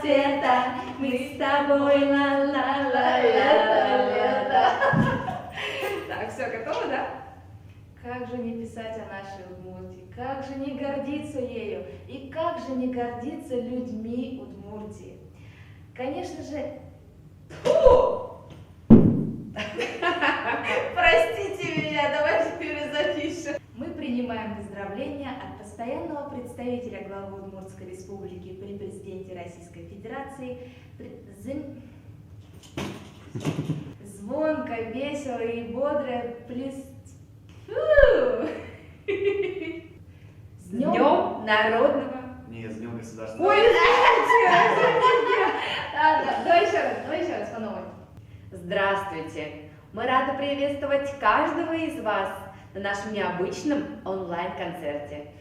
света, мы с тобой ла-ла-ла-ла-ла-ла. Так, все, готово, да? Как же не писать о нашей Удмуртии, как же не гордиться ею, и как же не гордиться людьми Удмуртии. Конечно же, простите меня, давайте перезапишем. Мы принимаем поздравления от постоянного представителя главы Удмуртской республики при президенте Российской Федерации. Звонко, весело и бодро С Днем Народного. Не, с Днем Государственного. Ой, Ладно, давай еще раз по новой. здравствуйте! Мы рады приветствовать каждого из вас на нашем необычном онлайн-концерте.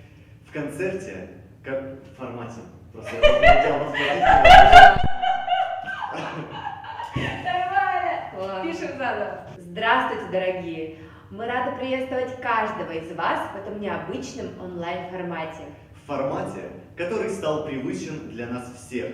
В концерте, как в формате. Просто я хотел возбудить. Нормально. Ладно. Пишем заново. Здравствуйте, дорогие! Мы рады приветствовать каждого из вас в этом необычном онлайн-формате. В формате, который стал привычен для нас всех.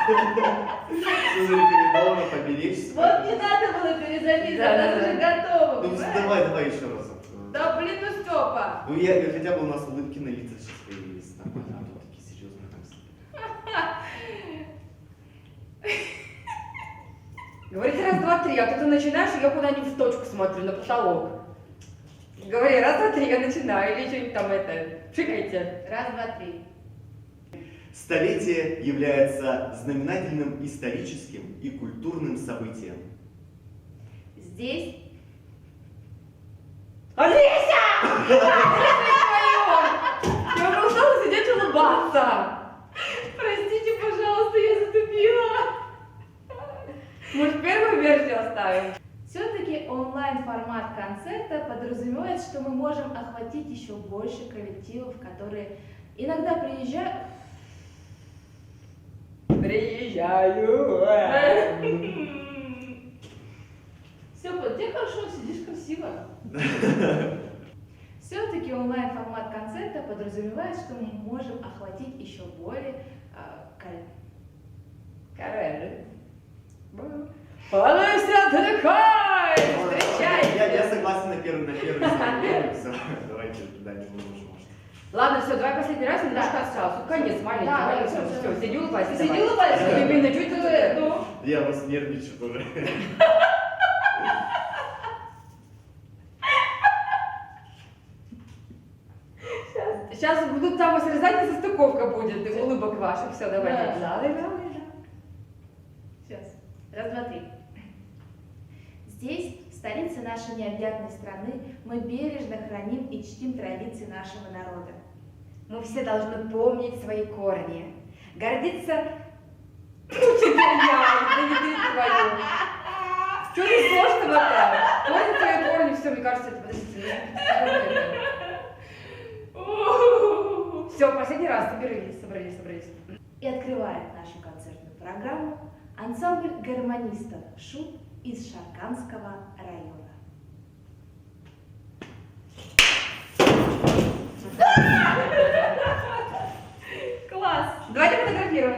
Что зарекомендовано поберечься. Вот не надо было перезаписывать, Да, она да, уже да. готова. Ну понимаешь? давай еще раз. Да блин, ну Степа. Ну хотя бы у нас улыбки на лицах сейчас появились. Нормально, а то такие серьезные там. Говорите раз, два, три, а то ты начинаешь, и я куда-нибудь в точку смотрю, на потолок. Говори раз, два, три, я начинаю, или что-нибудь там пшикайте. Раз, два, три. Столетие является знаменательным историческим и культурным событием. Здесь Олеся! Я уже устала сидеть и улыбаться. простите, пожалуйста, я затупила. Может, первую версию оставим? Все-таки онлайн-формат концерта подразумевает, что мы можем охватить еще больше коллективов, которые иногда приезжают. Приезжаю. Степа, ты хорошо сидишь красиво. Все-таки онлайн-формат концерта подразумевает, что мы можем охватить еще более Короче. Олеся, отдыхай! Встречайте! Я согласен на первый. Все, давайте дальше может. Ладно, все, давай последний раз, немножко осталось. Ну, конец, маленький, Да, маленький. всё, Все, всё. сиди улыбайся. Сиди давай. улыбайся. Именно чуть Ну. Я вас нервничаю тоже. Сейчас будут там срезать, и застыковка будет, и улыбок ваших. Все, давайте. Да. Да. Сейчас. Раз, два, три. Здесь, в столице нашей необъятной страны, мы бережно храним и чтим традиции нашего народа. Мы все должны помнить свои корни, гордиться... Ну, теперь я, да не ты твою. Что ты сложного-то? Помни твои корни, все, мне кажется, это, подождите, все, последний раз, собрались. И открывает нашу концертную программу ансамбль гармонистов «Шут» из Шарканского района. Класс! Давайте фотографировать.